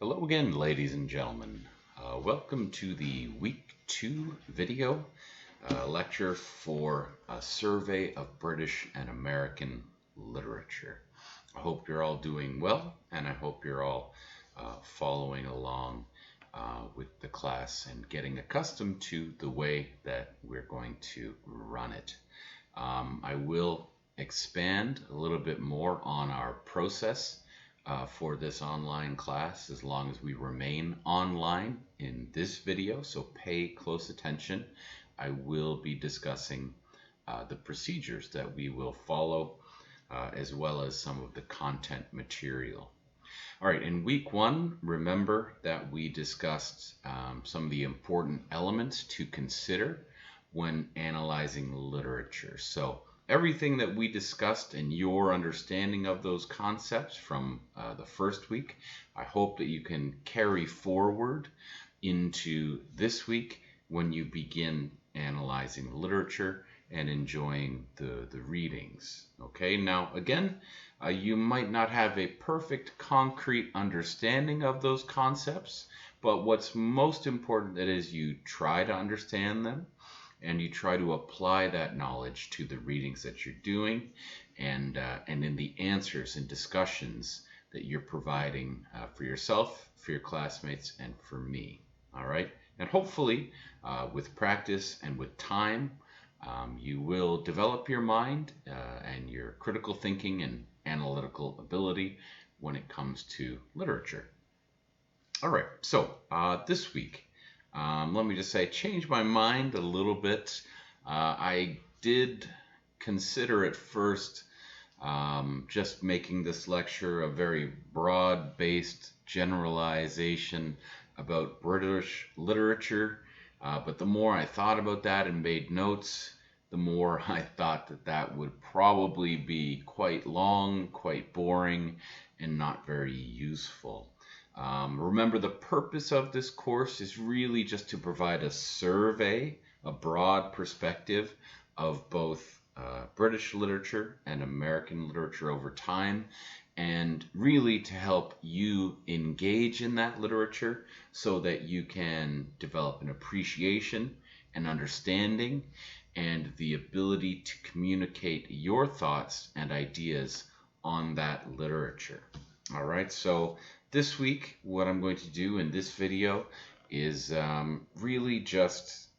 Hello again, ladies and gentlemen. Welcome to the week 2 video lecture for a survey of British and American literature. I hope you're all doing well, and I hope you're all following along with the class and getting accustomed to the way that we're going to run it. I will expand a little bit more on our process for this online class as long as we remain online in this video, so pay close attention. I will be discussing the procedures that we will follow as well as some of the content material. All right, in week 1, remember that we discussed some of the important elements to consider when analyzing literature. So everything that we discussed and your understanding of those concepts from the first week, I hope that you can carry forward into this week when you begin analyzing literature and enjoying the readings. Okay, now again, you might not have a perfect concrete understanding of those concepts, but what's most important is you try to understand them and you try to apply that knowledge to the readings that you're doing and in the answers and discussions that you're providing for yourself, for your classmates, and for me. All right, and hopefully with practice and with time, you will develop your mind and your critical thinking and analytical ability when it comes to literature. All right, so this week, let me just say, changed my mind a little bit. I did consider at first just making this lecture a very broad-based generalization about British literature, but the more I thought about that and made notes, the more I thought that that would probably be quite long, quite boring, and not very useful. Remember, the purpose of this course is really just to provide a survey, a broad perspective of both British literature and American literature over time, and really to help you engage in that literature so that you can develop an appreciation and understanding and the ability to communicate your thoughts and ideas on that literature. All right, so this week, what I'm going to do in this video is really just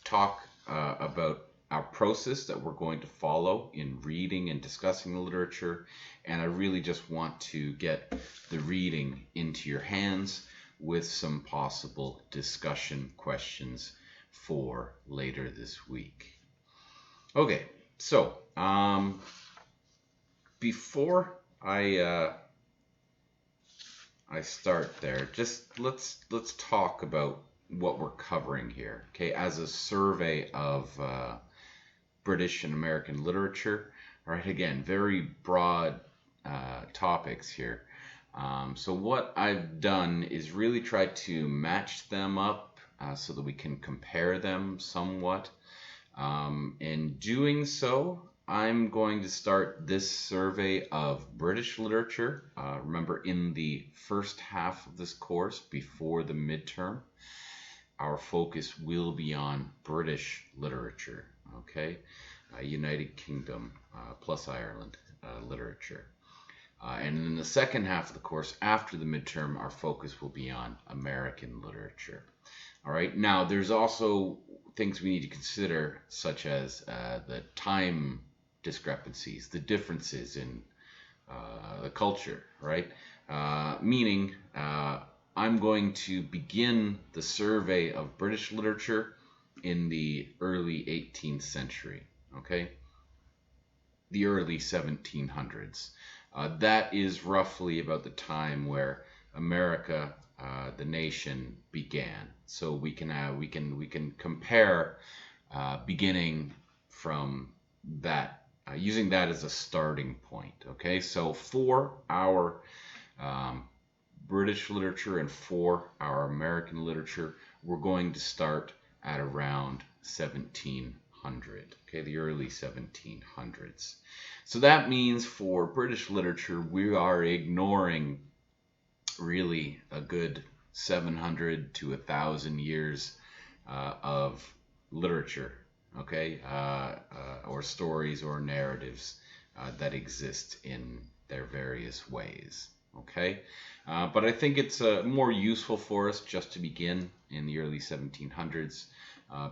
talk about our process that we're going to follow in reading and discussing the literature, and I really just want to get the reading into your hands with some possible discussion questions for later this week. Okay, so before I start there, just let's talk about what we're covering here, okay, as a survey of British and American literature. All right, again, very broad topics here. So what I've done is really try to match them up so that we can compare them somewhat. In doing so, I'm going to start this survey of British literature. Remember, in the first half of this course, before the midterm, our focus will be on British literature, okay? United Kingdom plus Ireland literature. And in the second half of the course, after the midterm, our focus will be on American literature. All right, now there's also things we need to consider, such as the time discrepancies, the differences in the culture, right? Meaning, I'm going to begin the survey of British literature in the early 18th century, okay? The early 1700s. That is roughly about the time where America, the nation, began. So we can compare beginning from that, using that as a starting point. Okay, so for our British literature and for our American literature, we're going to start at around 1700. Okay, the early 1700s. So that means for British literature, we are ignoring really a good 700 to 1,000 years of literature, okay, or stories or narratives that exist in their various ways, okay. But I think it's more useful for us just to begin in the early 1700s,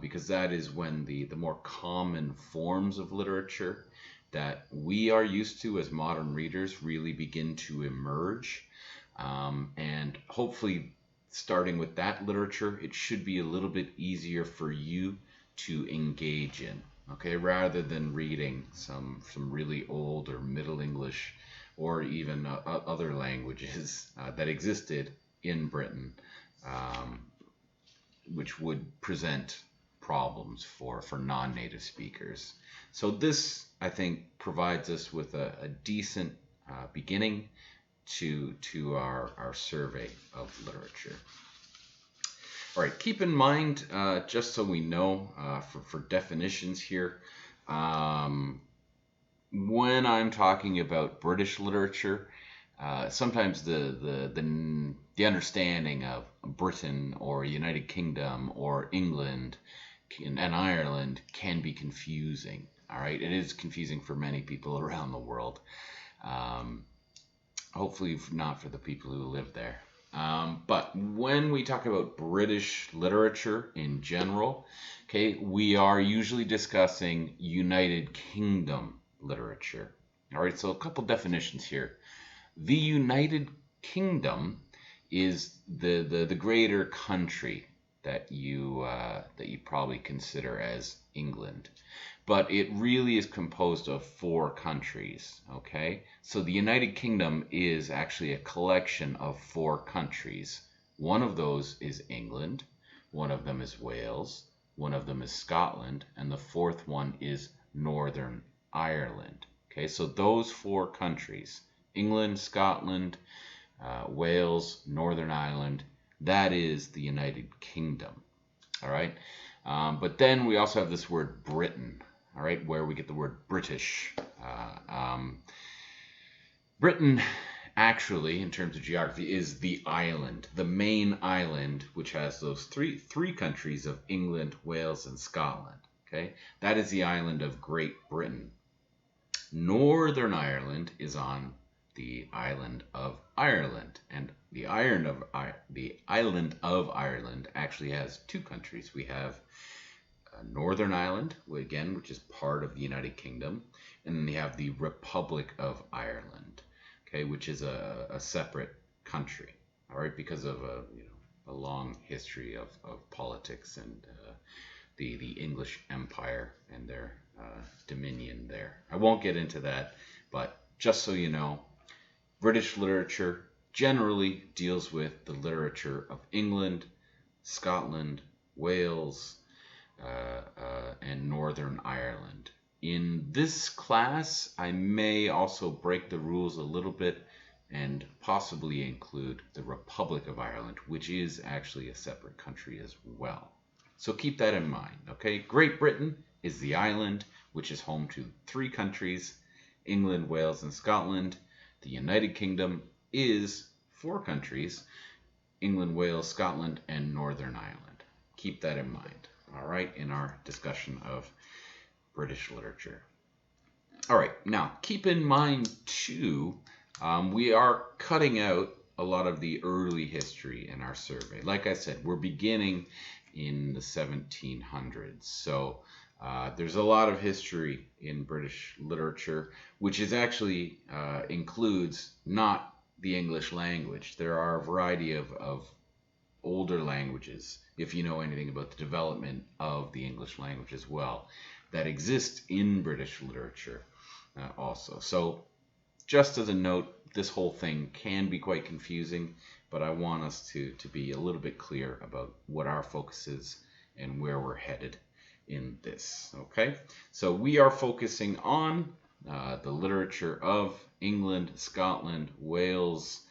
because that is when the more common forms of literature that we are used to as modern readers really begin to emerge. And hopefully, starting with that literature, it should be a little bit easier for you to engage in, okay, rather than reading some really old or Middle English or even other languages that existed in Britain, which would present problems for non-native speakers. So this, I think, provides us with a decent beginning to our survey of literature. All right, keep in mind, just so we know, for definitions here, when I'm talking about British literature, sometimes the understanding of Britain or United Kingdom or England and Ireland can be confusing. All right, it is confusing for many people around the world. Hopefully not for the people who live there. But when we talk about British literature in general, okay, we are usually discussing United Kingdom literature. All right, so a couple definitions here. The United Kingdom is the greater country that you probably consider as England, but it really is composed of 4 countries. Okay, so the United Kingdom is actually a collection of 4 countries. One of those is England, one of them is Wales, one of them is Scotland, and the 4th one is Northern Ireland. Okay, so those 4 countries, England, Scotland, Wales, Northern Ireland, that is the United Kingdom. All right, but then we also have this word Britain, all right, where we get the word British. Britain, actually, in terms of geography, is the island, the main island, which has those three countries of England, Wales, and Scotland. Okay, that is the island of Great Britain. Northern Ireland is on the island of Ireland, and the island of Ireland actually has 2 countries. We have Northern Ireland, again, which is part of the United Kingdom, and then they have the Republic of Ireland, okay, which is a separate country, all right, because of a long history of politics and the English Empire and their dominion there. I won't get into that, but just so you know, British literature generally deals with the literature of England, Scotland, Wales, and Northern Ireland. In this class, I may also break the rules a little bit and possibly include the Republic of Ireland, which is actually a separate country as well. So keep that in mind, okay? Great Britain is the island, which is home to 3 countries, England, Wales, and Scotland. The United Kingdom is 4 countries, England, Wales, Scotland, and Northern Ireland. Keep that in mind, all right, in our discussion of British literature. All right, now keep in mind too, we are cutting out a lot of the early history in our survey. Like I said, we're beginning in the 1700s, so there's a lot of history in British literature, which is actually includes not the English language. There are a variety of older languages, if you know anything about the development of the English language as well, that exist in British literature also. So just as a note, this whole thing can be quite confusing, but I want us to be a little bit clear about what our focus is and where we're headed in this. Okay, so we are focusing on the literature of England, Scotland, Wales,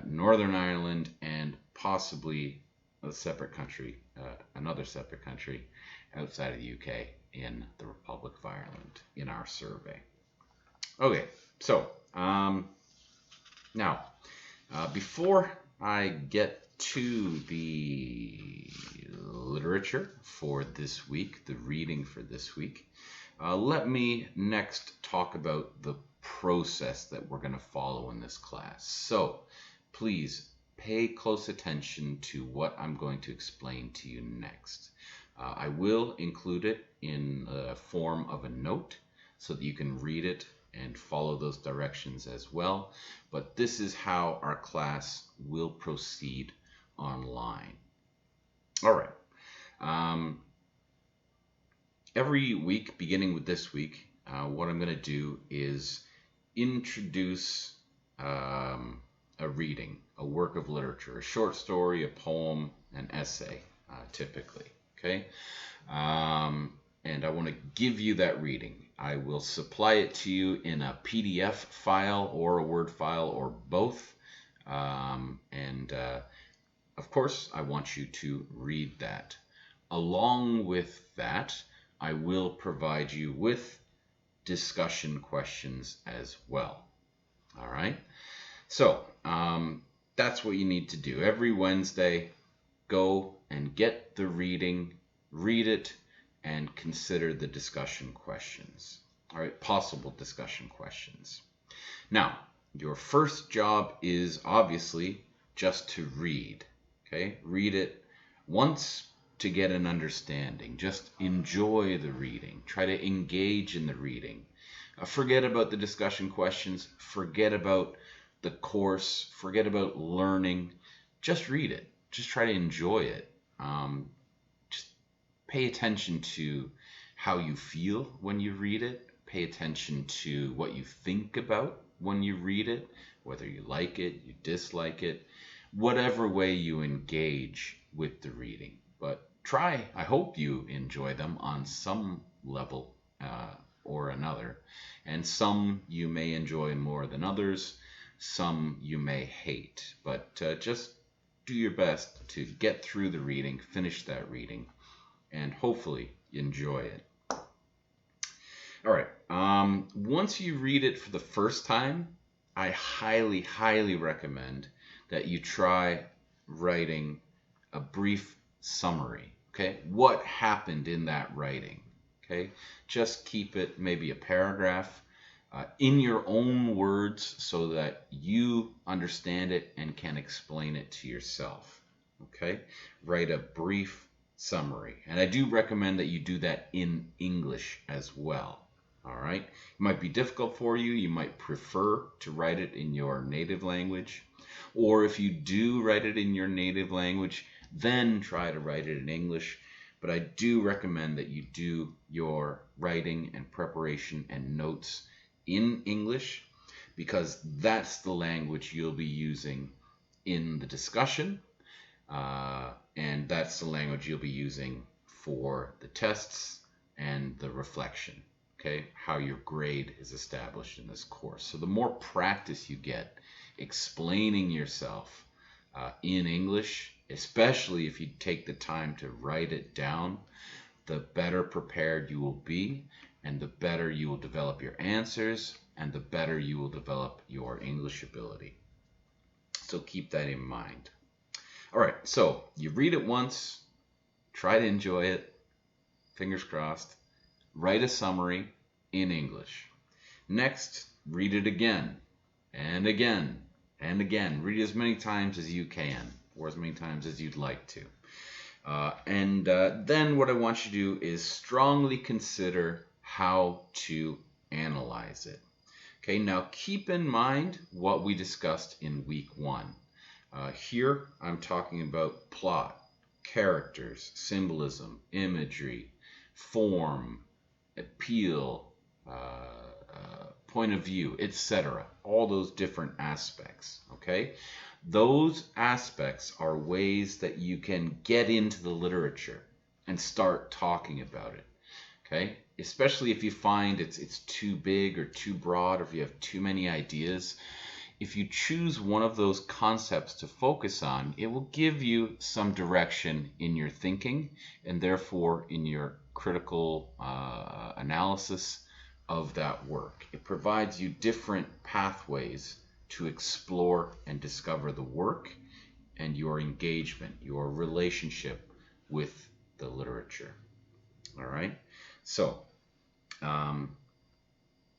Northern Ireland, and possibly a separate country, another separate country outside of the UK in the Republic of Ireland in our survey. Okay, so now Before I get to the literature for this week, the reading for this week, let me next talk about the process that we're going to follow in this class. So please pay close attention to what I'm going to explain to you next. I will include it in the form of a note so that you can read it and follow those directions as well. But this is how our class will proceed online. All right. Every week, beginning with this week, what I'm going to do is introduce a reading, a work of literature, a short story, a poem, an essay, typically. Okay? And I want to give you that reading. I will supply it to you in a PDF file or a Word file or both. Of course, I want you to read that. Along with that, I will provide you with discussion questions as well. All right? So, that's what you need to do. Every Wednesday, go and get the reading, read it, and consider the discussion questions. All right, possible discussion questions. Now, your first job is obviously just to read. Okay, read it once to get an understanding. Just enjoy the reading. Try to engage in the reading. Forget about the discussion questions. Forget about the course. Forget about learning. Just read it. Just try to enjoy it. Just pay attention to how you feel when you read it. Pay attention to what you think about when you read it, whether you like it, you dislike it, whatever way you engage with the reading. But try, I hope you enjoy them on some level or another. And some you may enjoy more than others. Some you may hate. But just do your best to get through the reading, finish that reading, and hopefully enjoy it. All right. Once you read it for the first time, I highly, highly recommend that you try writing a brief summary. Okay, what happened in that writing? Okay, just keep it maybe a paragraph in your own words so that you understand it and can explain it to yourself. Okay, write a brief summary, and I do recommend that you do that in English as well. All right, it might be difficult for you. You might prefer to write it in your native language, or if you do write it in your native language, then try to write it in English. But I do recommend that you do your writing and preparation and notes in English, because that's the language you'll be using in the discussion, and that's the language you'll be using for the tests and the reflection. Okay, how your grade is established in this course. So the more practice you get explaining yourself in English, especially if you take the time to write it down, the better prepared you will be, and the better you will develop your answers, and the better you will develop your English ability. So keep that in mind. All right, so you read it once, try to enjoy it, fingers crossed. Write a summary in English. Next, read it again and again and again. Read it as many times as you can, or as many times as you'd like to. Then what I want you to do is strongly consider how to analyze it. Okay, now keep in mind what we discussed in week 1. Here I'm talking about plot, characters, symbolism, imagery, form, appeal, point of view, etc. All those different aspects. Okay, those aspects are ways that you can get into the literature and start talking about it. Okay, especially if you find it's too big or too broad, or if you have too many ideas. If you choose one of those concepts to focus on, it will give you some direction in your thinking, and therefore in your critical analysis of that work. It provides you different pathways to explore and discover the work and your engagement, your relationship with the literature. All right? So,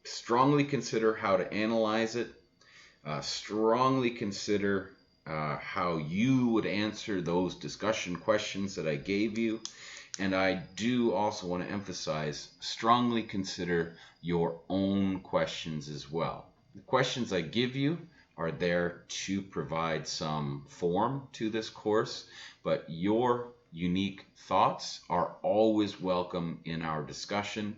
strongly consider how to analyze it. Strongly consider how you would answer those discussion questions that I gave you. And I do also want to emphasize, strongly consider your own questions as well. The questions I give you are there to provide some form to this course, but your unique thoughts are always welcome in our discussion,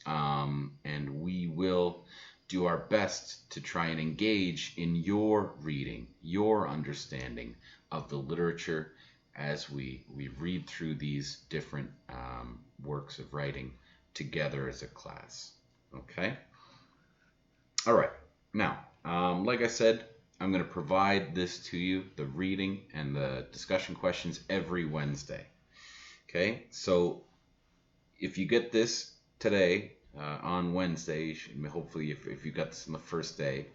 and we will do our best to try and engage in your reading, your understanding of the literature as we read through these different works of writing together as a class. Okay? All right. Now, like I said, I'm going to provide this to you, the reading and the discussion questions, every Wednesday. Okay? So if you get this today, on Wednesday, hopefully if you got this on the first day,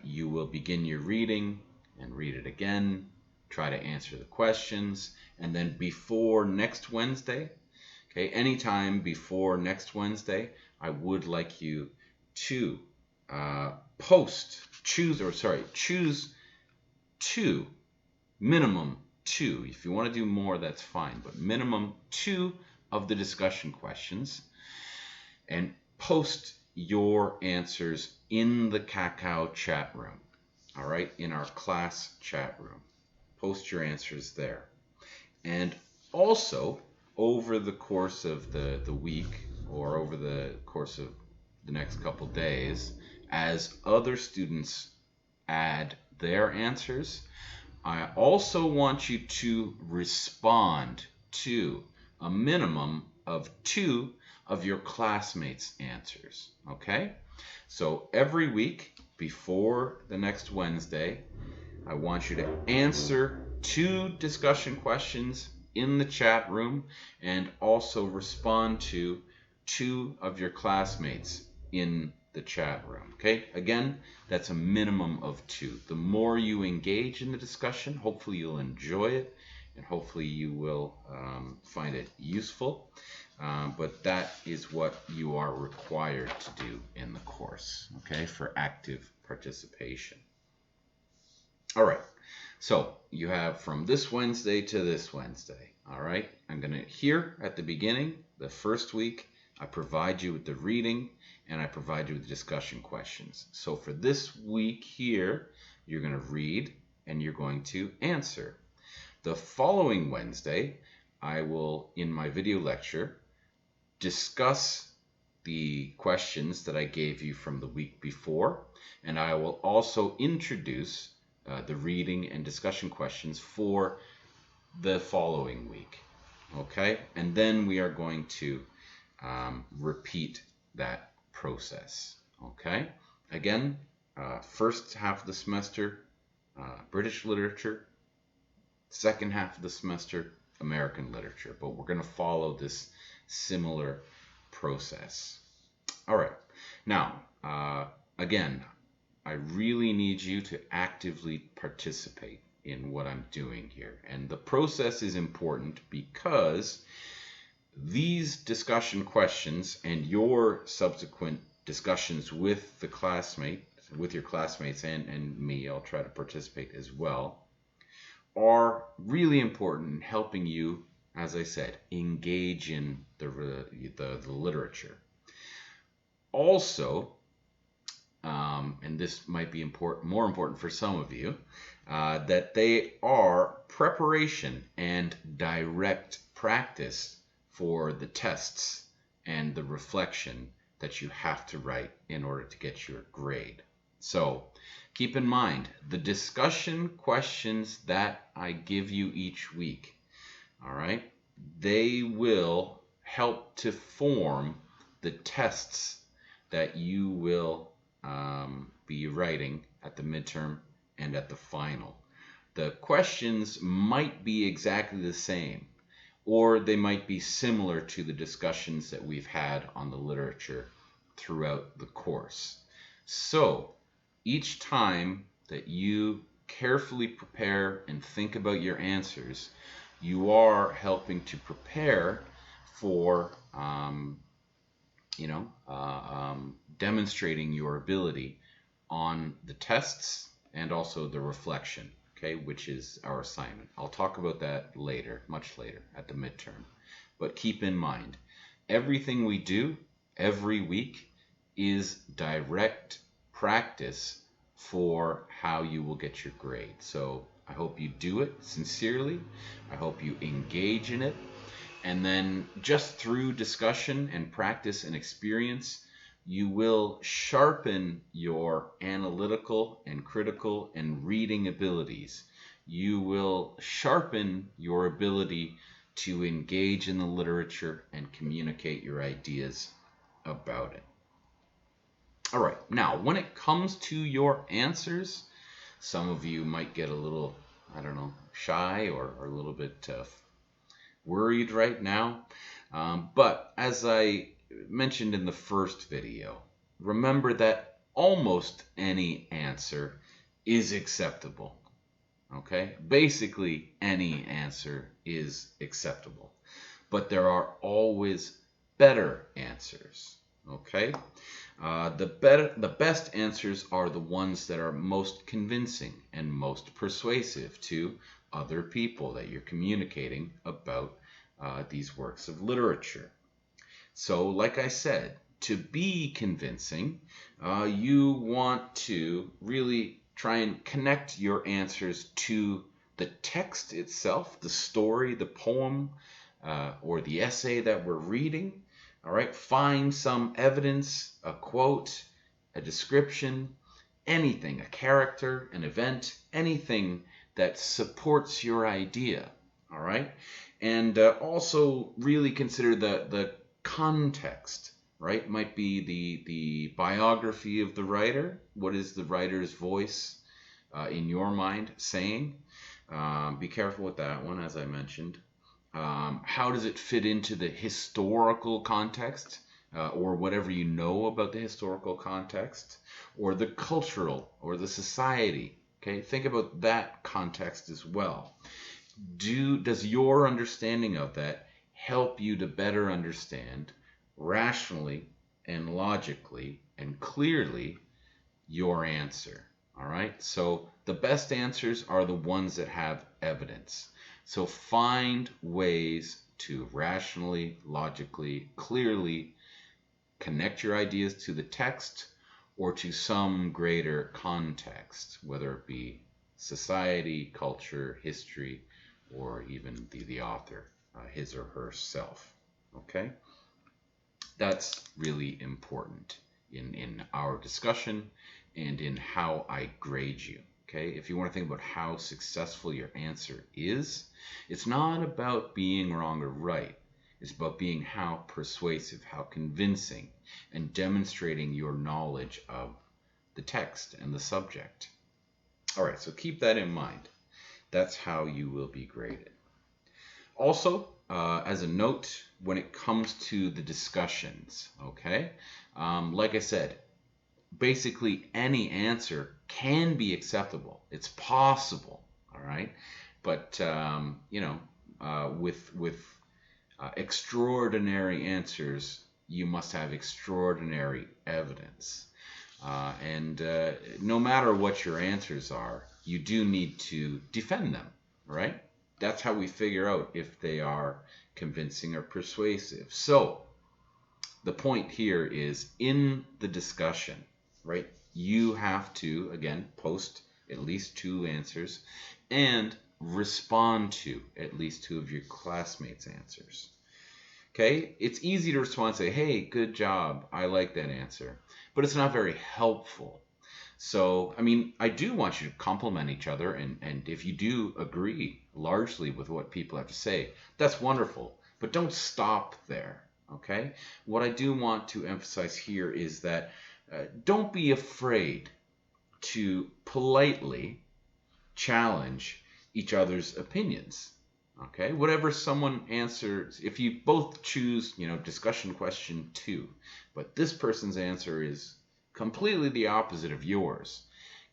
you will begin your reading and read it again, try to answer the questions, and then before next Wednesday, okay, anytime before next Wednesday, I would like you to choose two, minimum two. If you want to do more, that's fine, but minimum two of the discussion questions, and post your answers in the Cacao chat room. All right, in our class chat room. Post your answers there. And also, over the course of the week, or over the course of the next couple days, as other students add their answers, I also want you to respond to a minimum of two of your classmates' answers. Okay? So every week before the next Wednesday, I want you to answer two discussion questions in the chat room and also respond to two of your classmates in the chat room. Okay? Again, that's a minimum of two. The more you engage in the discussion, hopefully you'll enjoy it and hopefully you will find it useful. But that is what you are required to do in the course, okay, for active participation. All right, so you have from this Wednesday to this Wednesday. All right, I'm going to, here at the beginning, the first week, I provide you with the reading and I provide you with discussion questions. So for this week here, you're going to read and you're going to answer. The following Wednesday, I will, in my video lecture, discuss the questions that I gave you from the week before, and I will also introduce the reading and discussion questions for the following week. Okay, and then we are going to repeat that process. Okay, again, first half of the semester, British literature, second half of the semester, American literature, but we're going to follow this similar process. All right, now again, I really need you to actively participate in what I'm doing here, and the process is important because these discussion questions and your subsequent discussions with the classmate, with your classmates and me, I'll try to participate as well, are really important in helping you, as I said, engage in the literature. Also, and this might be more important for some of you, that they are preparation and direct practice for the tests and the reflection that you have to write in order to get your grade. So keep in mind, the discussion questions that I give you each week, all right, they will help to form the tests that you will be writing at the midterm and at the final. The questions might be exactly the same, or they might be similar to the discussions that we've had on the literature throughout the course. So each time that you carefully prepare and think about your answers, you are helping to prepare for, demonstrating your ability on the tests and also the reflection, okay, which is our assignment. I'll talk about that later, much later, at the midterm. But keep in mind, everything we do every week is direct practice for how you will get your grade. So I hope you do it sincerely. I hope you engage in it. And then just through discussion and practice and experience, you will sharpen your analytical and critical and reading abilities. You will sharpen your ability to engage in the literature and communicate your ideas about it. All right, now when it comes to your answers, some of you might get a little, shy or a little bit worried right now. But as I mentioned in the first video, remember that almost any answer is acceptable. Okay? Basically, any answer is acceptable. But there are always better answers. Okay? The best answers are the ones that are most convincing and most persuasive to other people that you're communicating about these works of literature. So, like I said, to be convincing, you want to really try and connect your answers to the text itself, the story, the poem, or the essay that we're reading. All right, find some evidence, a quote, a description, anything, a character, an event, anything that supports your idea. All right, and also really consider the context. Right, might be the biography of the writer. What is the writer's voice in your mind saying? Be careful with that one, as I mentioned. How does it fit into the historical context, or whatever you know about the historical context, or the cultural, or the society? Okay, think about that context as well. Does your understanding of that help you to better understand rationally and logically and clearly your answer? All right, so the best answers are the ones that have evidence. So find ways to rationally, logically, clearly connect your ideas to the text or to some greater context, whether it be society, culture, history, or even the author, his or herself. Okay? That's really important in our discussion and in how I grade you. Okay, if you want to think about how successful your answer is, it's not about being wrong or right. It's about being how persuasive, how convincing, and demonstrating your knowledge of the text and the subject. All right, so keep that in mind. That's how you will be graded. Also, as a note, when it comes to the discussions, okay, like I said, basically any answer can be acceptable. It's possible, all right? But, with extraordinary answers, you must have extraordinary evidence. And no matter what your answers are, you do need to defend them, right? That's how we figure out if they are convincing or persuasive. So the point here is in the discussion, right? You have to, again, post at least 2 answers and respond to at least 2 of your classmates' answers. Okay? It's easy to respond and say, hey, good job. I like that answer. But it's not very helpful. So, I do want you to compliment each other. And if you do agree largely with what people have to say, that's wonderful. But don't stop there. Okay? What I do want to emphasize here is that don't be afraid to politely challenge each other's opinions. Okay, whatever someone answers, if you both choose, discussion question 2, but this person's answer is completely the opposite of yours,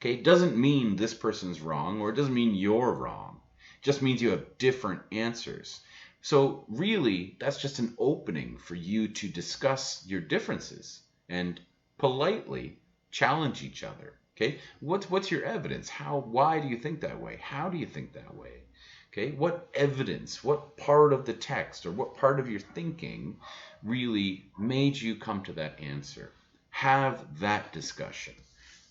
Okay, it doesn't mean this person's wrong, or it doesn't mean you're wrong. It just means you have different answers. So really, that's just an opening for you to discuss your differences and politely challenge each other. Okay, what's your evidence? Why do you think that way? How do you think that way? Okay, what evidence, what part of the text or what part of your thinking really made you come to that answer? Have that discussion.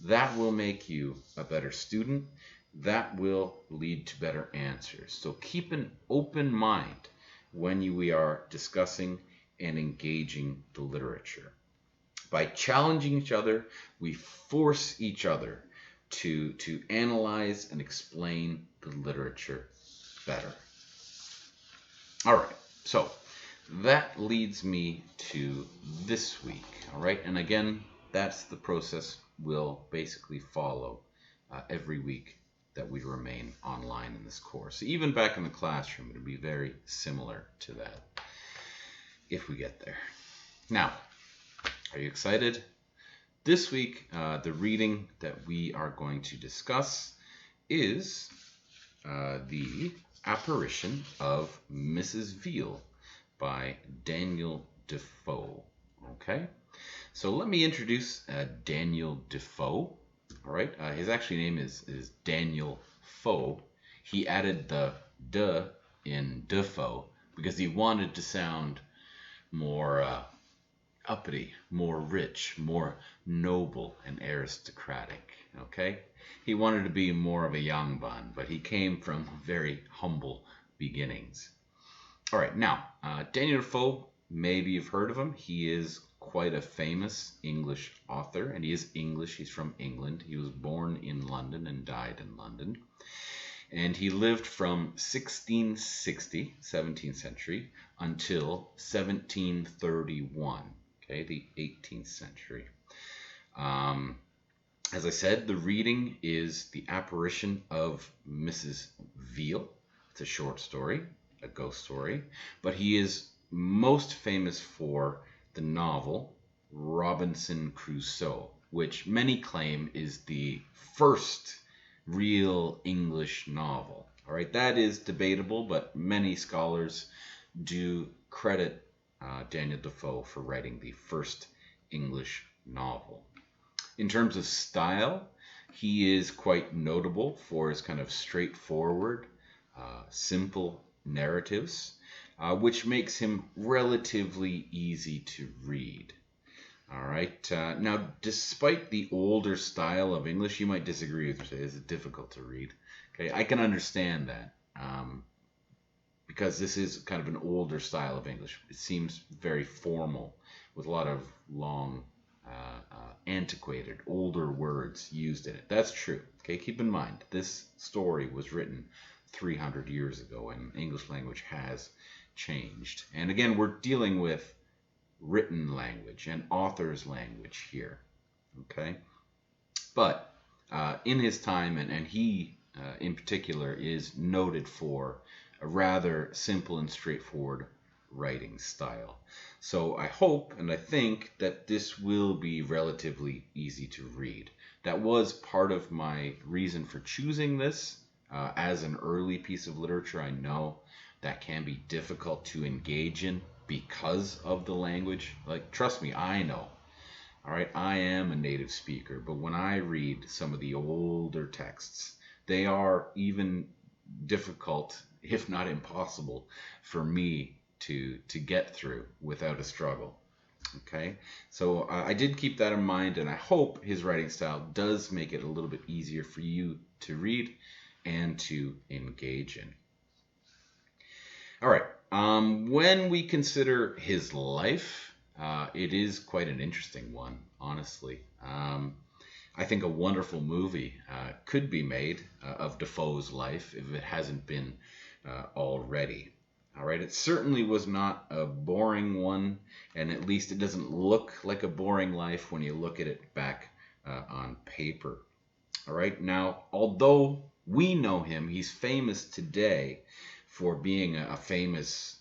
That will make you a better student. That will lead to better answers. So keep an open mind when we are discussing and engaging the literature. By challenging each other, we force each other to analyze and explain the literature better. All right, so that leads me to this week. All right, and again, that's the process we'll basically follow every week that we remain online in this course. Even back in the classroom, it'll be very similar to that if we get there. Now, are you excited? This week, the reading that we are going to discuss is the Apparition of Mrs. Veal by Daniel Defoe. Okay, so let me introduce Daniel Defoe. All right, his actual name is Daniel Foe. He added the "de" in Defoe because he wanted to sound more uppity, more rich, more noble and aristocratic. Okay, he wanted to be more of a young bun, but he came from very humble beginnings. All right, now Daniel Defoe, maybe you've heard of him. He is quite a famous English author, and he is English. He's from England. He was born in London and died in London. And he lived from 1660, 17th century, until 1731, okay, the 18th century. As I said, the reading is The Apparition of Mrs. Veal. It's a short story, a ghost story, but he is most famous for the novel Robinson Crusoe, which many claim is the first real English novel. All right, that is debatable, but many scholars do credit Daniel Defoe for writing the first English novel. In terms of style, he is quite notable for his kind of straightforward, simple narratives, which makes him relatively easy to read. All right. Now, despite the older style of English, you might disagree with me. It's difficult to read. Okay, I can understand that because this is kind of an older style of English. It seems very formal with a lot of long, antiquated, older words used in it. That's true. Okay, keep in mind this story was written 300 years ago, and English language has changed. And again, we're dealing with written language and author's language here. Okay, but in his time, and he in particular is noted for a rather simple and straightforward writing style. So I hope and I think that this will be relatively easy to read. That was part of my reason for choosing this as an early piece of literature. I know that can be difficult to engage in because of the language. Like, trust me, I know. All right, I am a native speaker, but when I read some of the older texts, they are even difficult, if not impossible, for me to get through without a struggle. Okay, so I did keep that in mind, and I hope his writing style does make it a little bit easier for you to read and to engage in. All right, when we consider his life, it is quite an interesting one, honestly. I think a wonderful movie could be made of Defoe's life if it hasn't been already. All right, it certainly was not a boring one, and at least it doesn't look like a boring life when you look at it back on paper. All right, now, although we know him, he's famous today for being a famous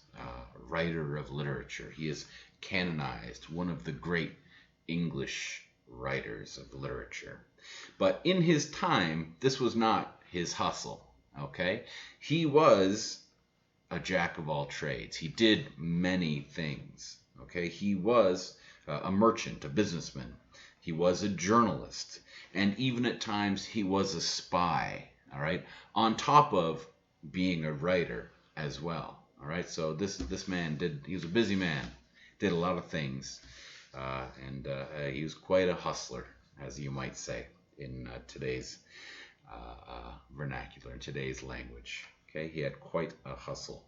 writer of literature. He is canonized, one of the great English writers of literature. But in his time, this was not his hustle, okay? He was a jack of all trades. He did many things, okay? He was a merchant, a businessman. He was a journalist. And even at times, he was a spy, all right? On top of being a writer as well, all right? So this man he was a busy man, did a lot of things. And he was quite a hustler, as you might say, in today's vernacular, in today's language. Okay, he had quite a hustle.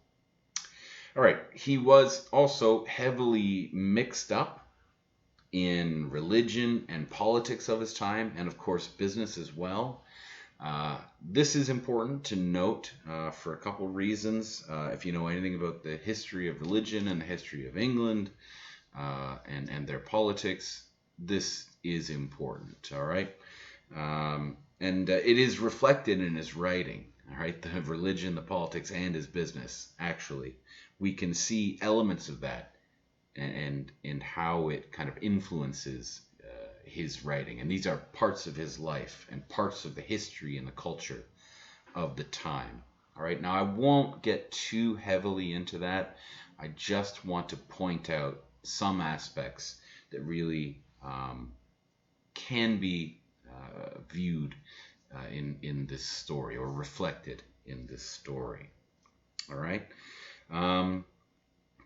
All right, he was also heavily mixed up in religion and politics of his time, and of course business as well. This is important to note for a couple reasons. If you know anything about the history of religion and the history of England, and their politics, this is important, all right? And it is reflected in his writing, all right? The religion, the politics, and his business, actually. We can see elements of that and how it kind of influences his writing. And these are parts of his life and parts of the history and the culture of the time, all right? Now, I won't get too heavily into that. I just want to point out some aspects that really can be viewed in this story, or reflected in this story. All right.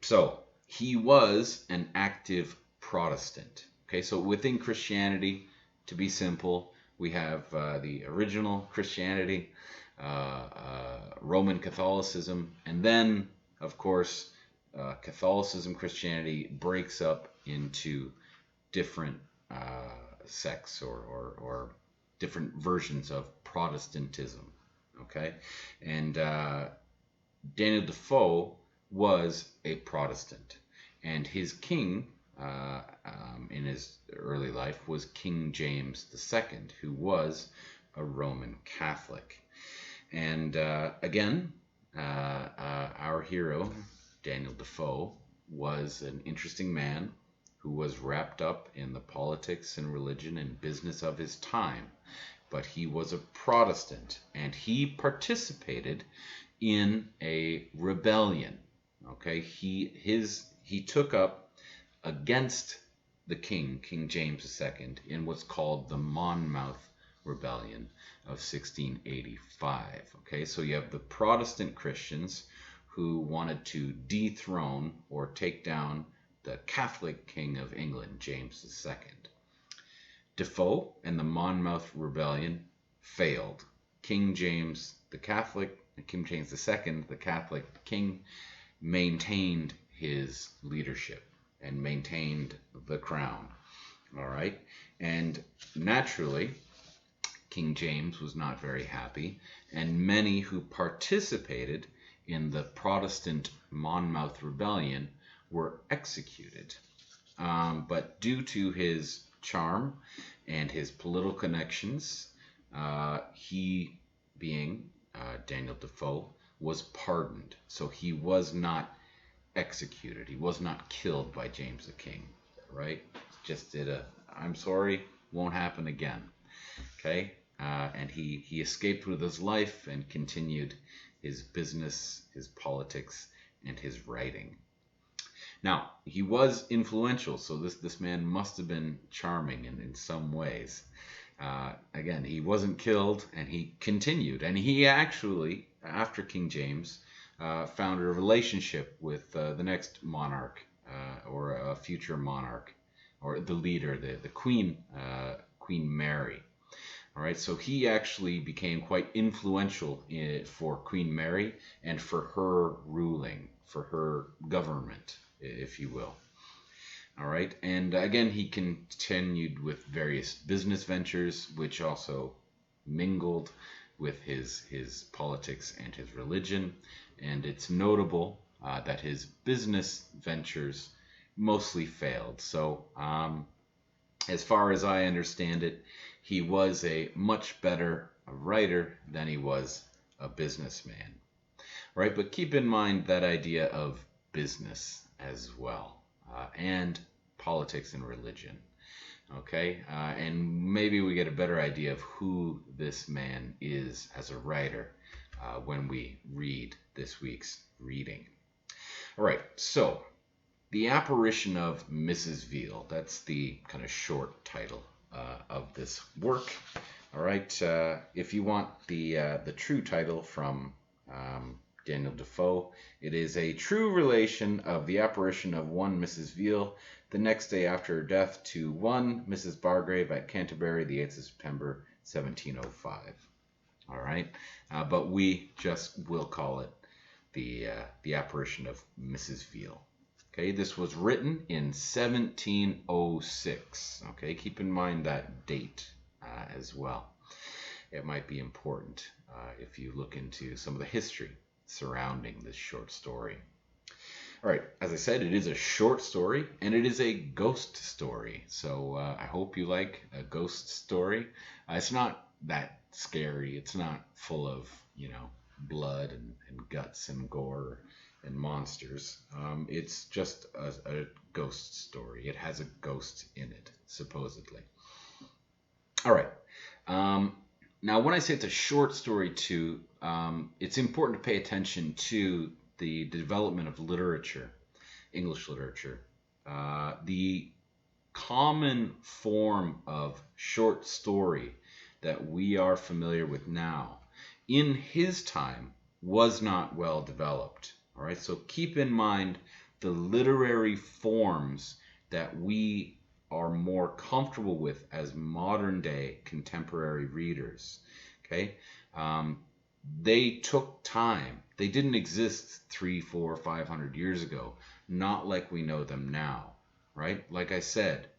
So he was an active Protestant. Okay, so within Christianity, to be simple, we have the original Christianity, Roman Catholicism, and then, of course, Catholicism, Christianity breaks up into different sects or different versions of Protestantism. Okay, and Daniel Defoe was a Protestant, and his king in his early life was King James II, who was a Roman Catholic. And again, our hero, Daniel Defoe, was an interesting man who was wrapped up in the politics and religion and business of his time. But he was a Protestant, and he participated in a rebellion. Okay, he took up against the king, King James II, in what's called the Monmouth Rebellion of 1685. Okay, so you have the Protestant Christians who wanted to dethrone or take down the Catholic King of England, James II. Defoe and the Monmouth Rebellion failed. King James II, the Catholic king, maintained his leadership and maintained the crown. All right, and naturally, King James was not very happy, and many who participated in the Protestant Monmouth Rebellion were executed. But due to his charm and his political connections, he, being Daniel Defoe, was pardoned. So he was not executed. He was not killed by James the King, right? Just did I'm sorry, won't happen again. Okay? And he escaped with his life and continued his business, his politics, and his writing. Now, he was influential, so this man must have been charming in some ways. Again, he wasn't killed, and he continued. And he actually, after King James, found a relationship with the next monarch, or a future monarch, or the leader, the Queen, Queen Mary. All right, so he actually became quite influential for Queen Mary and for her ruling, for her government, if you will. All right, and again, he continued with various business ventures, which also mingled with his politics and his religion. And it's notable that his business ventures mostly failed. So as far as I understand it, he was a much better writer than he was a businessman, right? But keep in mind that idea of business as well, and politics and religion. Okay, and maybe we get a better idea of who this man is as a writer when we read this week's reading. All right, so The Apparition of Mrs. Veal. That's the kind of short title of this work. All right, if you want the true title from Daniel Defoe, it is a true relation of the apparition of one Mrs. Veal the next day after her death to one Mrs. Bargrave at Canterbury, the 8th of September, 1705. All right, but we just will call it the apparition of Mrs. Veal. Okay, this was written in 1706. Okay, keep in mind that date as well. It might be important if you look into some of the history surrounding this short story. All right, as I said, it is a short story and it is a ghost story. So I hope you like a ghost story. It's not that scary. It's not full of, blood and guts and gore and monsters. It's just a ghost story. It has a ghost in it, supposedly. All right. Now, when I say it's a short story too, it's important to pay attention to the development of literature, English literature. The common form of short story that we are familiar with now, in his time, was not well developed. All right, so keep in mind the literary forms that we are more comfortable with as modern day contemporary readers. Okay, they took time. They didn't exist 300, 400, 500 years ago, not like we know them now, right? Like I said,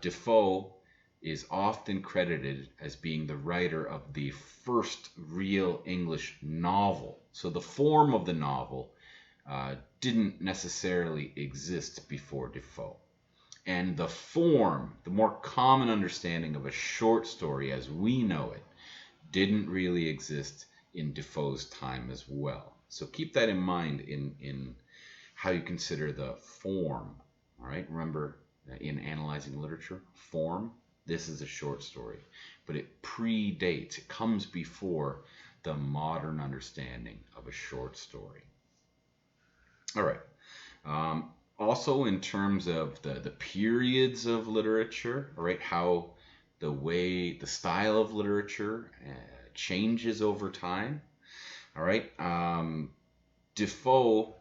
Defoe is often credited as being the writer of the first real English novel. So the form of the novel didn't necessarily exist before Defoe. And the form, the more common understanding of a short story as we know it, didn't really exist in Defoe's time as well. So keep that in mind in how you consider the form. All right, remember in analyzing literature, form, this is a short story, but it predates, it comes before the modern understanding of a short story. All right. Also, in terms of the periods of literature, all right, how the style of literature changes over time. All right. Defoe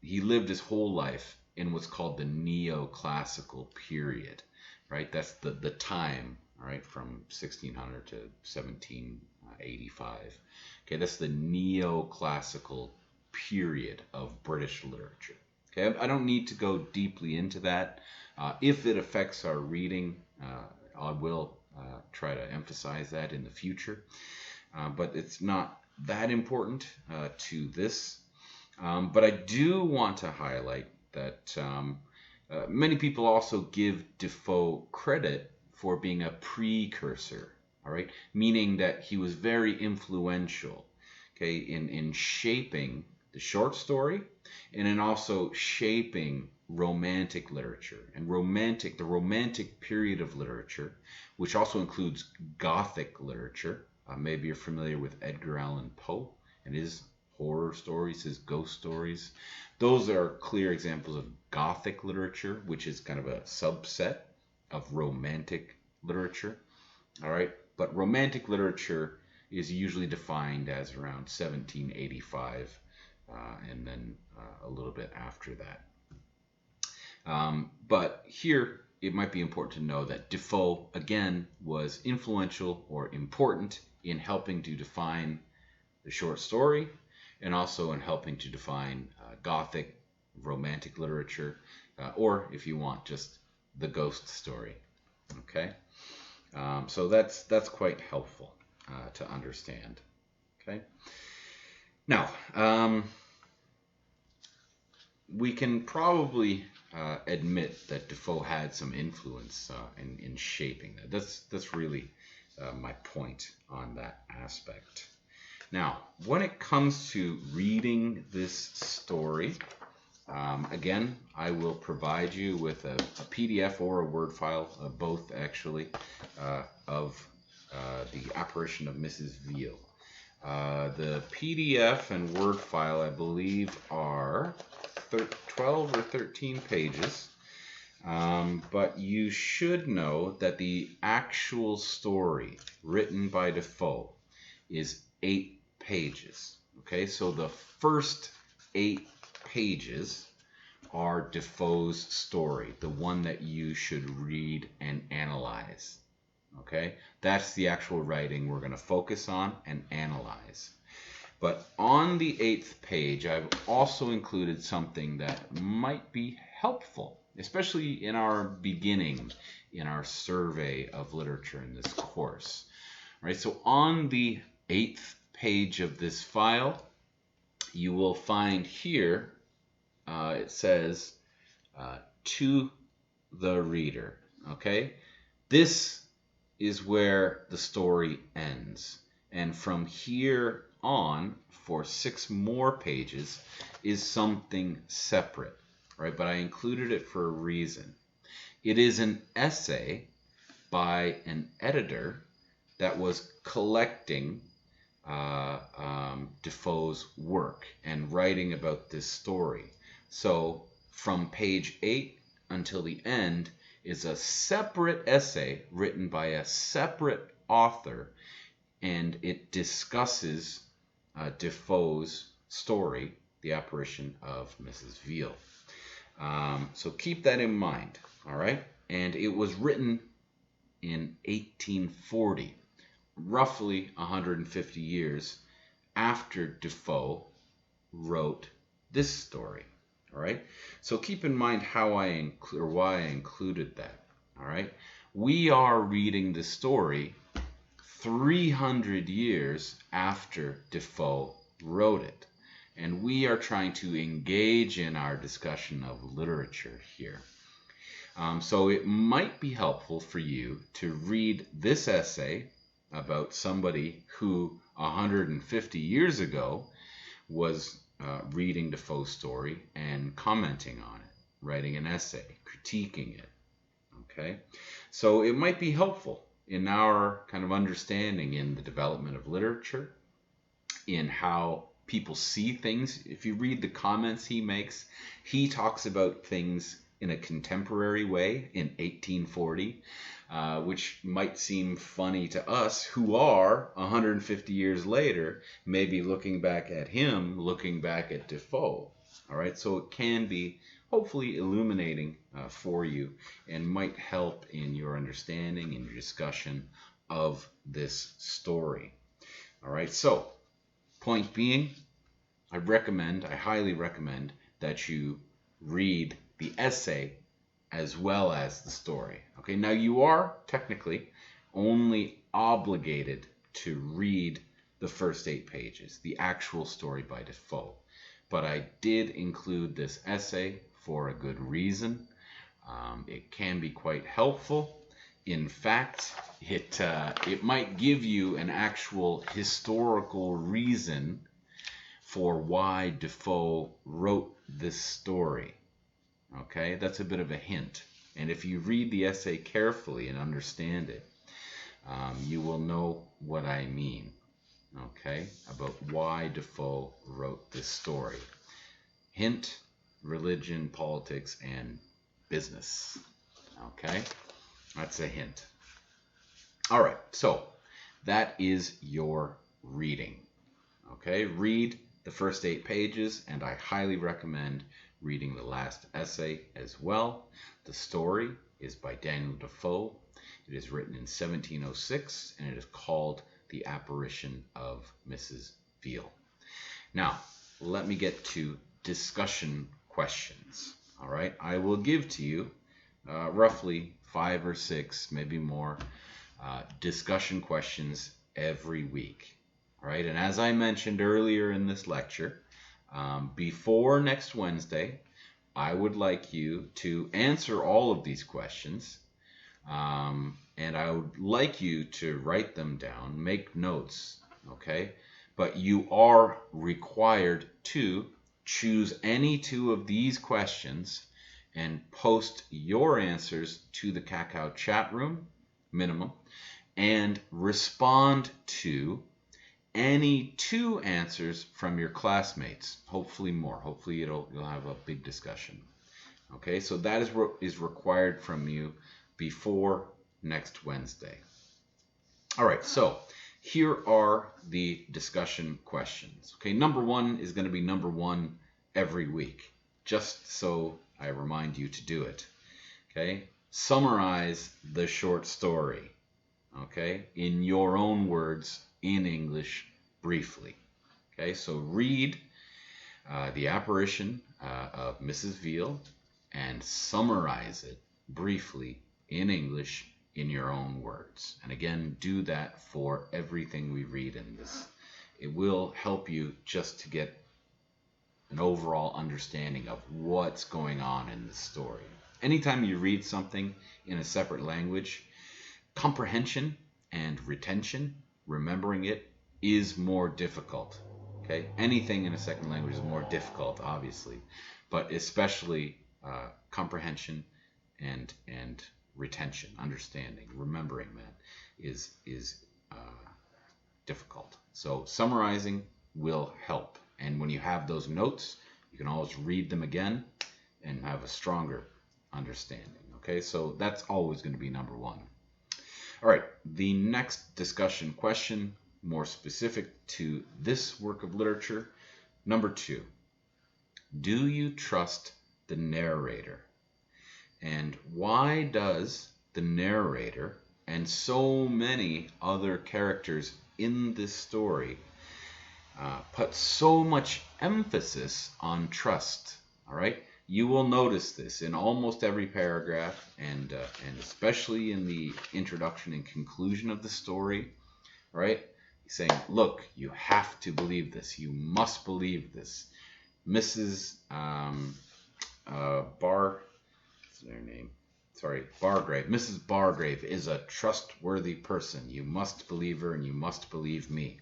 he lived his whole life in what's called the neoclassical period, right? That's the time, all right, from 1600 to 1785. Okay, that's the neoclassical period of British literature. Okay, I don't need to go deeply into that. If it affects our reading, I will try to emphasize that in the future. But it's not that important to this. But I do want to highlight that many people also give Defoe credit for being a precursor, all right? Meaning that he was very influential, okay, in shaping the short story and in also shaping romantic literature and the romantic period of literature, which also includes Gothic literature. Maybe you're familiar with Edgar Allan Poe and his horror stories, his ghost stories. Those are clear examples of Gothic literature, which is kind of a subset of romantic literature. All right, but romantic literature is usually defined as around 1785 and then a little bit after that. But here it might be important to know that Defoe, again, was influential or important in helping to define the short story and also in helping to define Gothic romantic literature, or if you want, just the ghost story. Okay, so that's quite helpful to understand. Okay, now we can probably admit that Defoe had some influence in shaping that. That's really my point on that aspect. Now, when it comes to reading this story, Again, I will provide you with a PDF or a Word file, both actually, of the Apparition of Mrs. Veal. The PDF and Word file, I believe, are 12 or 13 pages. But you should know that the actual story written by Defoe is 8 pages. Okay, so the first 8 pages are Defoe's story, the one that you should read and analyze. Okay, that's the actual writing we're going to focus on and analyze. But on the 8th page, I've also included something that might be helpful, especially in our beginning, in our survey of literature in this course. All right, so on the 8th page of this file, you will find here, it says, to the reader. Okay, this is where the story ends. And from here on, for 6 more pages, is something separate, right? But I included it for a reason. It is an essay by an editor that was collecting Defoe's work and writing about this story. So from page 8 until the end is a separate essay written by a separate author, and it discusses Defoe's story, The Apparition of Mrs. Veal. So keep that in mind, all right? And it was written in 1840, roughly 150 years after Defoe wrote this story, all right? So keep in mind how why I included that, all right? We are reading the story 300 years after Defoe wrote it, and we are trying to engage in our discussion of literature here. So it might be helpful for you to read this essay about somebody who 150 years ago was reading Defoe's story and commenting on it, writing an essay, critiquing it. Okay, so it might be helpful in our kind of understanding in the development of literature, in how people see things. If you read the comments he makes, he talks about things in a contemporary way in 1840, which might seem funny to us who are 150 years later, maybe looking back at him, looking back at Defoe. All right, so it can be hopefully illuminating for you and might help in your understanding and your discussion of this story. All right, so point being, I highly recommend that you read the essay as well as the story. Okay, now you are technically only obligated to read the first 8 pages, the actual story by Defoe. But I did include this essay for a good reason. It can be quite helpful. In fact, it might give you an actual historical reason for why Defoe wrote this story. Okay, that's a bit of a hint. And if you read the essay carefully and understand it, you will know what I mean, okay, about why Defoe wrote this story. Hint: religion, politics, and business. Okay, that's a hint. All right, so that is your reading. Okay, read the first 8 pages, and I highly recommend reading the last essay as well. The story is by Daniel Defoe. It is written in 1706, and it is called The Apparition of Mrs. Veal. Now, let me get to discussion questions. All right, I will give to you roughly 5 or 6, maybe more, discussion questions every week. All right, and as I mentioned earlier in this lecture, before next Wednesday, I would like you to answer all of these questions, and I would like you to write them down, make notes, okay? But you are required to choose any two of these questions and post your answers to the Cacao chat room, minimum, and respond to any two answers from your classmates. Hopefully more. Hopefully you'll have a big discussion. Okay, so that is what is required from you before next Wednesday. All right, so here are the discussion questions. Okay, number one is going to be number one every week, just so I remind you to do it. Okay, summarize the short story, okay, in your own words, in English, briefly. Okay, so read The Apparition of Mrs. Veal and summarize it briefly in English in your own words. And again, do that for everything we read in this. It will help you just to get an overall understanding of what's going on in the story. Anytime you read something in a separate language, comprehension and retention, remembering it, is more difficult. Okay, anything in a second language is more difficult, obviously, but especially comprehension and retention, understanding, remembering that is difficult. So summarizing will help, and when you have those notes, you can always read them again and have a stronger understanding. Okay, so that's always going to be number one. All right, the next discussion question, more specific to this work of literature, number two. Do you trust the narrator? And why does the narrator and so many other characters in this story put so much emphasis on trust? All right, you will notice this in almost every paragraph, and especially in the introduction and conclusion of the story. Right, he's saying, "Look, you have to believe this. You must believe this." Mrs. Bargrave. Mrs. Bargrave is a trustworthy person. You must believe her, and you must believe me.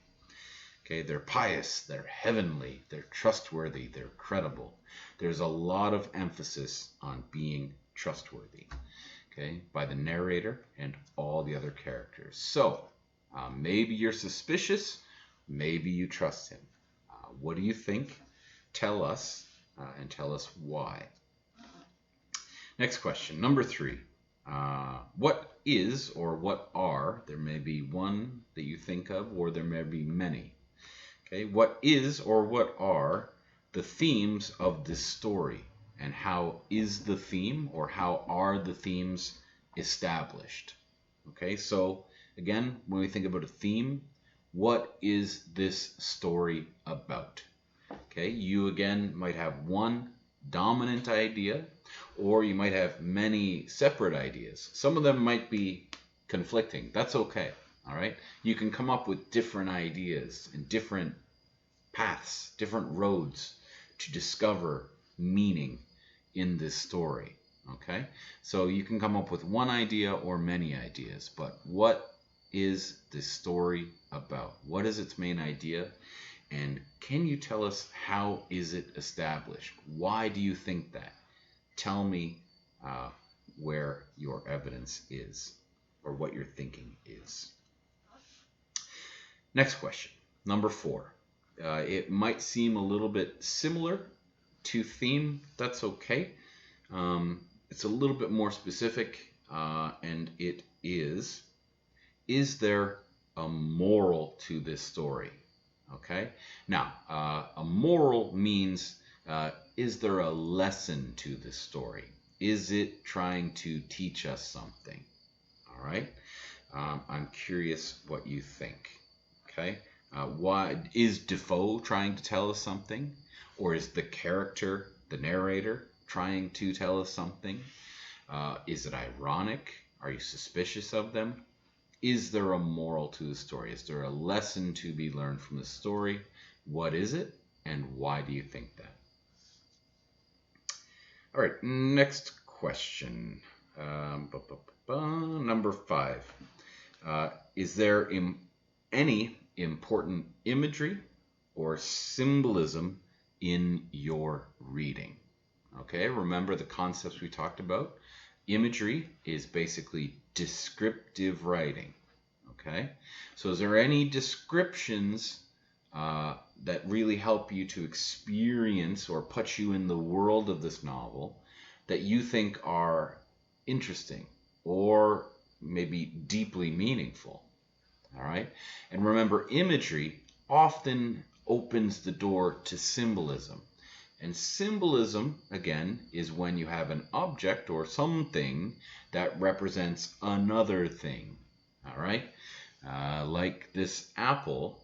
Okay, they're pious, they're heavenly, they're trustworthy, they're credible. There's a lot of emphasis on being trustworthy, okay, by the narrator and all the other characters. So maybe you're suspicious, maybe you trust him. What do you think? Tell us, and tell us why. Next question, number three. What is or what are, there may be one that you think of, or there may be many. Okay, what is or what are the themes of this story, and how is the theme or how are the themes established? Okay, so again, when we think about a theme, what is this story about? Okay, you again might have one dominant idea, or you might have many separate ideas. Some of them might be conflicting. That's okay. All right, you can come up with different ideas and different paths, different roads to discover meaning in this story. Okay, so you can come up with one idea or many ideas, but what is this story about? What is its main idea? And can you tell us how is it established? Why do you think that? Tell me where your evidence is, or what your thinking is. Next question, number four. It might seem a little bit similar to theme. That's okay. It's a little bit more specific, and it is there a moral to this story? Okay. Now, a moral means, is there a lesson to this story? Is it trying to teach us something? All right. I'm curious what you think. Okay. Why is Defoe trying to tell us something? Or is the character, the narrator, trying to tell us something? Is it ironic? Are you suspicious of them? Is there a moral to the story? Is there a lesson to be learned from the story? What is it, and why do you think that? All right, next question. Number five. Is there any important imagery or symbolism in your reading. Okay, remember the concepts we talked about? Imagery is basically descriptive writing. Okay, so is there any descriptions that really help you to experience or put you in the world of this novel that you think are interesting or maybe deeply meaningful? All right, and remember, imagery often opens the door to symbolism. And symbolism, again, is when you have an object or something that represents another thing. All right? Like this apple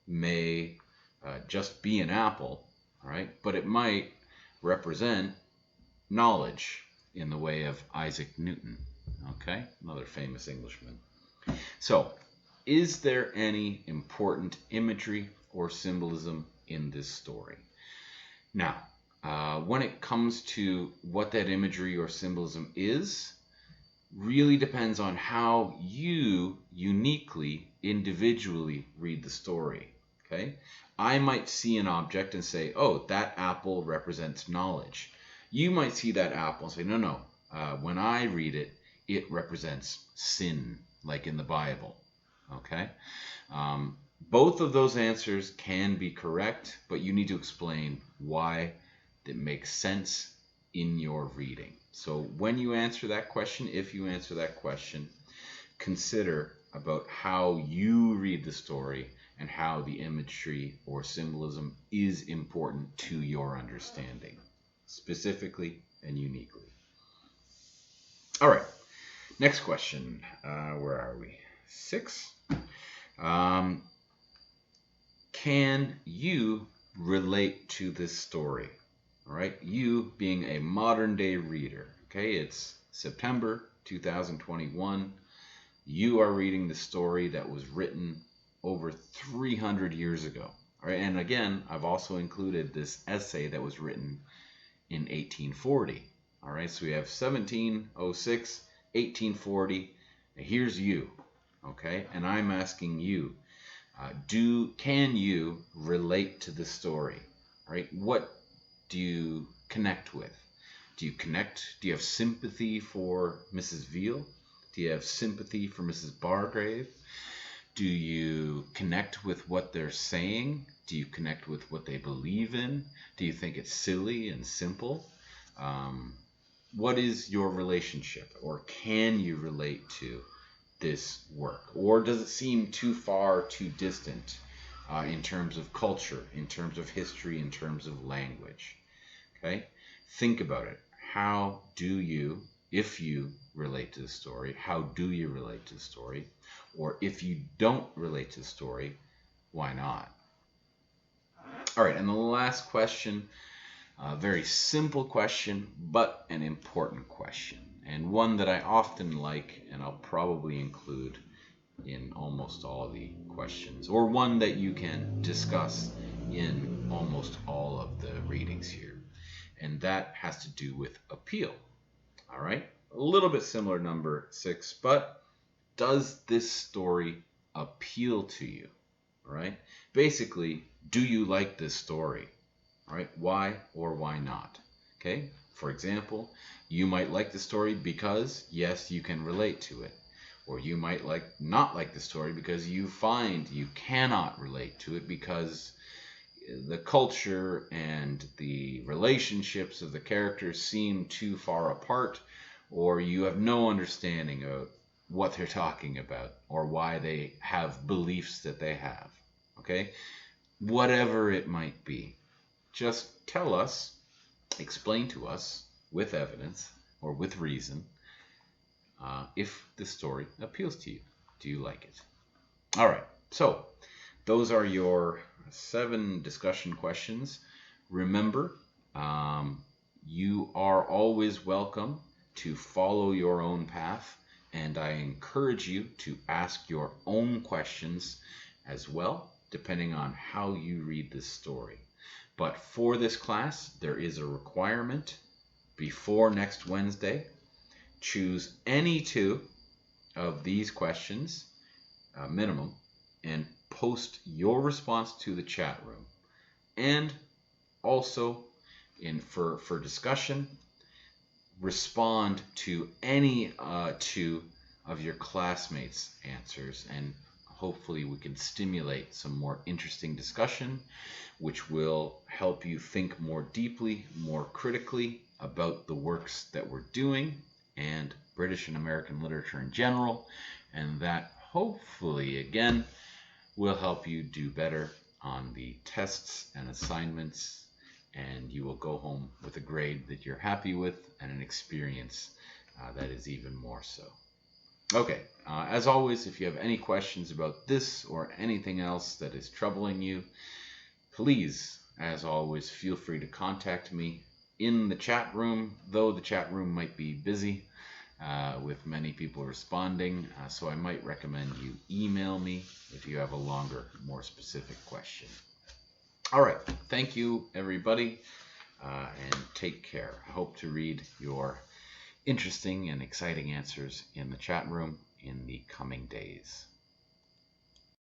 may just be an apple, all right? But it might represent knowledge in the way of Isaac Newton, okay? Another famous Englishman. So, is there any important imagery or symbolism in this story? Now, when it comes to what that imagery or symbolism is, really depends on how you uniquely, individually read the story. Okay? I might see an object and say, oh, that apple represents knowledge. You might see that apple and say, no, no. When I read it, it represents sin, like in the Bible. Okay? Both of those answers can be correct, but you need to explain why it makes sense in your reading. So when you answer that question, if you answer that question, consider about how you read the story and how the imagery or symbolism is important to your understanding, specifically and uniquely. All right, next question. Where are we? 6. Can you relate to this story? All right, you being a modern day reader. Okay, it's September 2021. You are reading the story that was written over 300 years ago. All right, and again, I've also included this essay that was written in 1840. All right, so we have 1706, 1840. Here's you. Okay, and I'm asking you, can you relate to the story? All right, what do you connect with? Do you have sympathy for Mrs. Veal? Do you have sympathy for Mrs. Bargrave? Do you connect with what they're saying? Do you connect with what they believe in? Do you think it's silly and simple? What is your relationship, or can you relate to this work? Or does it seem too far, too distant in terms of culture, in terms of history, in terms of language? Okay? Think about it. How do you, if you relate to the story, how do you relate to the story? Or if you don't relate to the story, why not? All right, and the last question, a very simple question, but an important question, and one that I often like, and I'll probably include in almost all the questions, or one that you can discuss in almost all of the readings here. And that has to do with appeal. All right, a little bit similar, number 6, but does this story appeal to you? All right, basically, do you like this story? All right, why or why not? Okay, for example, you might like the story because, yes, you can relate to it. Or you might not like the story because you find you cannot relate to it because the culture and the relationships of the characters seem too far apart, or you have no understanding of what they're talking about or why they have beliefs that they have. Okay? Whatever it might be, just tell us, explain to us with evidence or with reason if the story appeals to you. Do you like it? All right, so those are your 7 discussion questions. Remember, you are always welcome to follow your own path, and I encourage you to ask your own questions as well, depending on how you read this story. But for this class, there is a requirement before next Wednesday. Choose any 2 of these questions, minimum, and post your response to the chat room. And also, for discussion, respond to any two of your classmates' answers, and hopefully we can stimulate some more interesting discussion, which will help you think more deeply, more critically about the works that we're doing and British and American literature in general, and that hopefully, again, will help you do better on the tests and assignments, and you will go home with a grade that you're happy with and an experience that is even more so. Okay, as always, if you have any questions about this or anything else that is troubling you, please, as always, feel free to contact me in the chat room, though the chat room might be busy with many people responding, so I might recommend you email me if you have a longer, more specific question. All right, thank you, everybody, and take care. I hope to read your interesting and exciting answers in the chat room in the coming days.